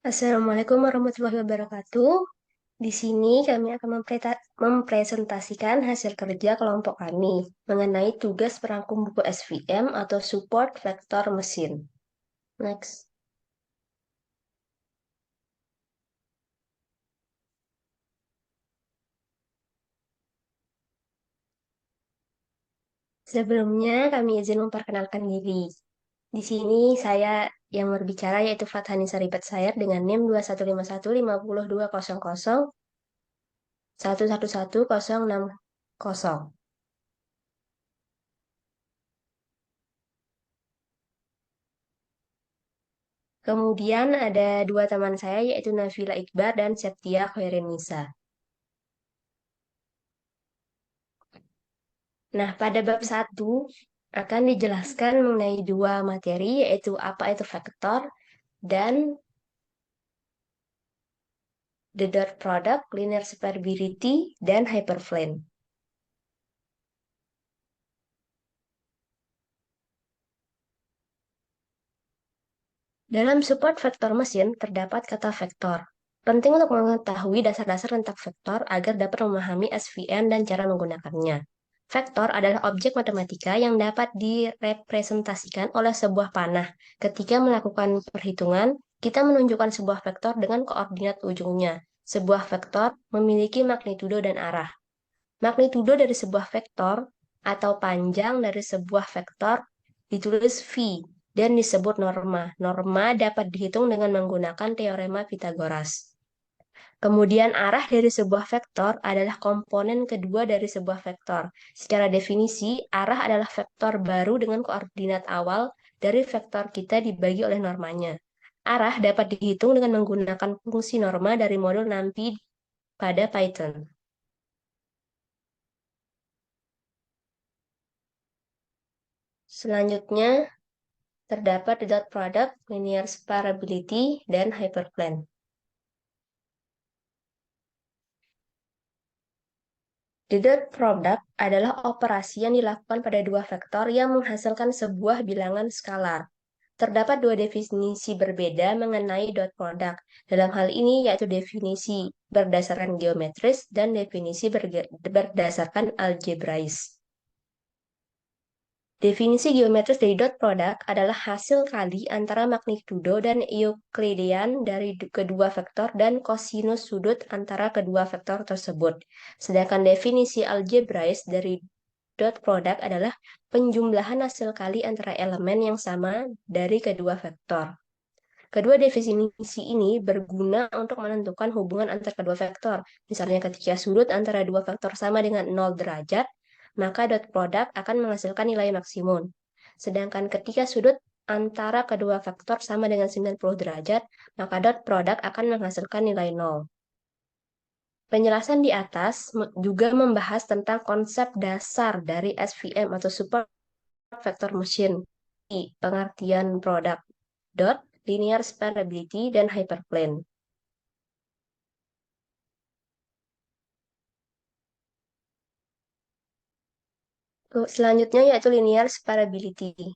Assalamualaikum warahmatullahi wabarakatuh. Di sini kami akan mempresentasikan hasil kerja kelompok kami mengenai tugas perangkum buku SVM atau support vektor mesin. Next. Sebelumnya kami izin memperkenalkan diri. Di sini saya yang berbicara yaitu Fathani Saripet Sayar dengan NIM 21515020111060. Kemudian ada dua teman saya yaitu Nafila Iqbar dan Septia Khairenisa. Nah, pada bab satu akan dijelaskan mengenai dua materi yaitu apa itu vektor dan the dot product, linear separability, dan hyperplane. Dalam support vektor mesin terdapat kata vektor. Penting untuk mengetahui dasar-dasar tentang vektor agar dapat memahami SVM dan cara menggunakannya. Vektor adalah objek matematika yang dapat direpresentasikan oleh sebuah panah. Ketika melakukan perhitungan, kita menunjukkan sebuah vektor dengan koordinat ujungnya. Sebuah vektor memiliki magnitudo dan arah. Magnitudo dari sebuah vektor atau panjang dari sebuah vektor ditulis V dan disebut norma. Norma dapat dihitung dengan menggunakan teorema Pythagoras. Kemudian arah dari sebuah vektor adalah komponen kedua dari sebuah vektor. Secara definisi, arah adalah vektor baru dengan koordinat awal dari vektor kita dibagi oleh normanya. Arah dapat dihitung dengan menggunakan fungsi norma dari modul NumPy pada Python. Selanjutnya, terdapat dot product, linear separability, dan hyperplane. The dot product adalah operasi yang dilakukan pada dua vektor yang menghasilkan sebuah bilangan skalar. Terdapat dua definisi berbeda mengenai dot product. Dalam hal ini yaitu definisi berdasarkan geometris dan definisi berdasarkan algebrais. Definisi geometris dari dot product adalah hasil kali antara magnitudo dan Euklidean dari kedua vektor dan kosinus sudut antara kedua vektor tersebut. Sedangkan definisi algebrais dari dot product adalah penjumlahan hasil kali antara elemen yang sama dari kedua vektor. Kedua definisi ini berguna untuk menentukan hubungan antara kedua vektor. Misalnya ketika sudut antara dua vektor sama dengan 0 derajat, maka dot product akan menghasilkan nilai maksimum. Sedangkan ketika sudut antara kedua vektor sama dengan 90 derajat, maka dot product akan menghasilkan nilai 0. Penjelasan di atas juga membahas tentang konsep dasar dari SVM atau Support Vector Machine, pengertian produk, dot, linear separability, dan hyperplane. Selanjutnya yaitu linear separability,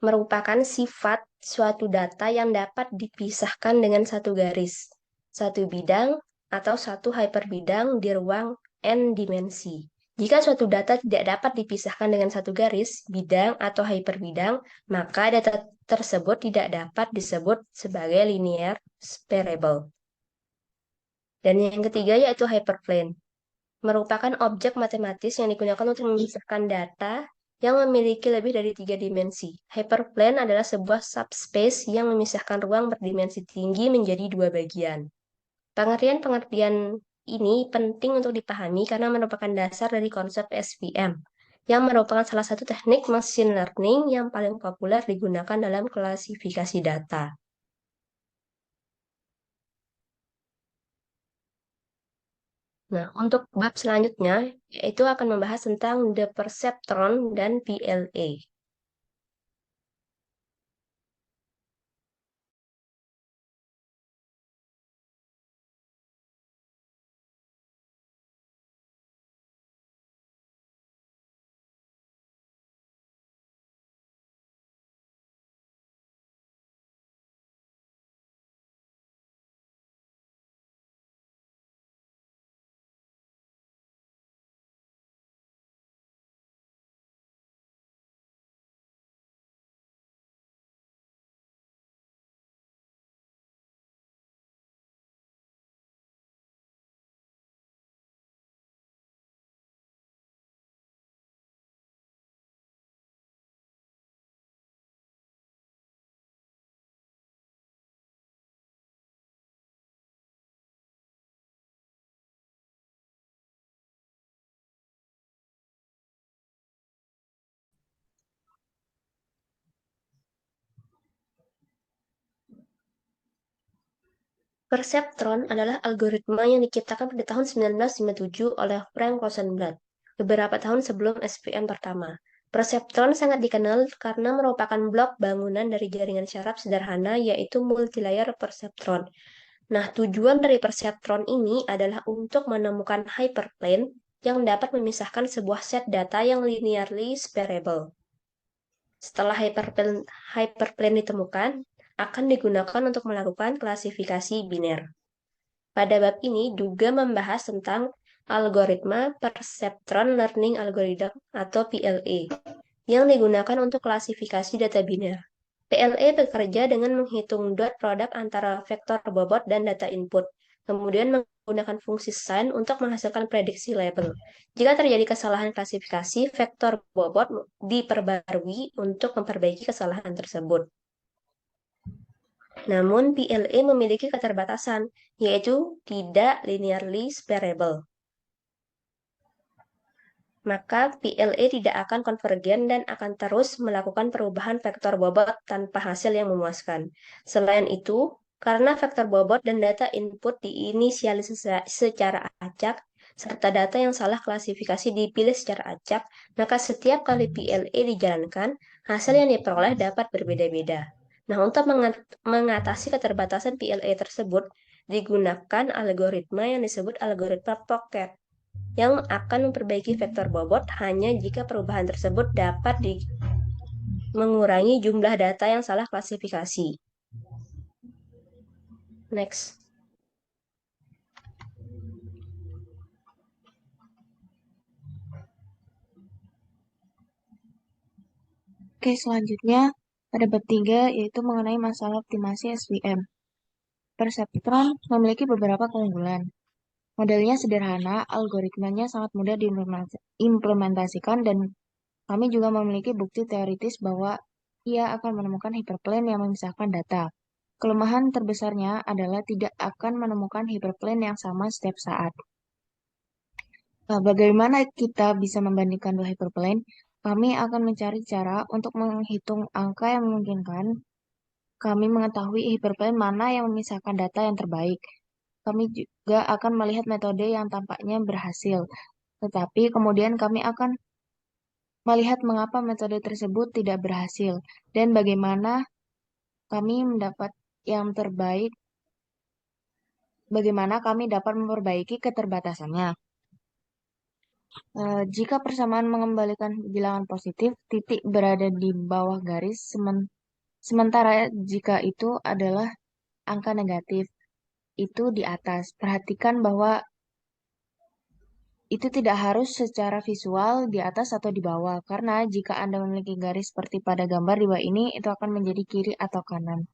merupakan sifat suatu data yang dapat dipisahkan dengan satu garis, satu bidang, atau satu hyperbidang di ruang n dimensi. Jika suatu data tidak dapat dipisahkan dengan satu garis, bidang, atau hyperbidang, maka data tersebut tidak dapat disebut sebagai linear separable. Dan yang ketiga yaitu hyperplane, merupakan objek matematis yang digunakan untuk memisahkan data yang memiliki lebih dari tiga dimensi. Hyperplane adalah sebuah subspace yang memisahkan ruang berdimensi tinggi menjadi dua bagian. Pengertian-pengertian ini penting untuk dipahami karena merupakan dasar dari konsep SVM, yang merupakan salah satu teknik machine learning yang paling populer digunakan dalam klasifikasi data. Nah, untuk bab selanjutnya, itu akan membahas tentang the perceptron dan PLA. Perceptron adalah algoritma yang diciptakan pada tahun 1957 oleh Frank Rosenblatt, beberapa tahun sebelum SVM pertama. Perceptron sangat dikenal karena merupakan blok bangunan dari jaringan syaraf sederhana yaitu multilayer perceptron. Nah, tujuan dari perceptron ini adalah untuk menemukan hyperplane yang dapat memisahkan sebuah set data yang linearly separable. Setelah hyperplane ditemukan, akan digunakan untuk melakukan klasifikasi biner. Pada bab ini juga membahas tentang algoritma Perceptron Learning Algorithm atau PLE yang digunakan untuk klasifikasi data biner. PLE bekerja dengan menghitung dot produk antara vektor bobot dan data input, kemudian menggunakan fungsi sign untuk menghasilkan prediksi label. Jika terjadi kesalahan klasifikasi, vektor bobot diperbarui untuk memperbaiki kesalahan tersebut. Namun, PLE memiliki keterbatasan, yaitu tidak linearly separable. Maka PLE tidak akan konvergen dan akan terus melakukan perubahan vektor bobot tanpa hasil yang memuaskan. Selain itu, karena vektor bobot dan data input diinisialisasi secara acak, serta data yang salah klasifikasi dipilih secara acak, maka setiap kali PLE dijalankan, hasil yang diperoleh dapat berbeda-beda. Nah, untuk mengatasi keterbatasan PLE tersebut, digunakan algoritma yang disebut algoritma Pocket yang akan memperbaiki vektor bobot hanya jika perubahan tersebut dapat mengurangi jumlah data yang salah klasifikasi. Next. Oke, selanjutnya pada bab 3 yaitu mengenai masalah optimasi SVM. Perceptron memiliki beberapa keunggulan. Modelnya sederhana, algoritmanya sangat mudah diimplementasikan, dan kami juga memiliki bukti teoritis bahwa ia akan menemukan hyperplane yang memisahkan data. Kelemahan terbesarnya adalah tidak akan menemukan hyperplane yang sama setiap saat. Nah, bagaimana kita bisa membandingkan dua hyperplane? Kami akan mencari cara untuk menghitung angka yang memungkinkan kami mengetahui hyperplane mana yang memisahkan data yang terbaik. Kami juga akan melihat metode yang tampaknya berhasil, tetapi kemudian kami akan melihat mengapa metode tersebut tidak berhasil dan bagaimana kami mendapat yang terbaik, bagaimana kami dapat memperbaiki keterbatasannya. Jika persamaan mengembalikan bilangan positif, titik berada di bawah garis, sementara jika itu adalah angka negatif, itu di atas. Perhatikan bahwa itu tidak harus secara visual di atas atau di bawah, karena jika Anda memiliki garis seperti pada gambar di bawah ini, itu akan menjadi kiri atau kanan.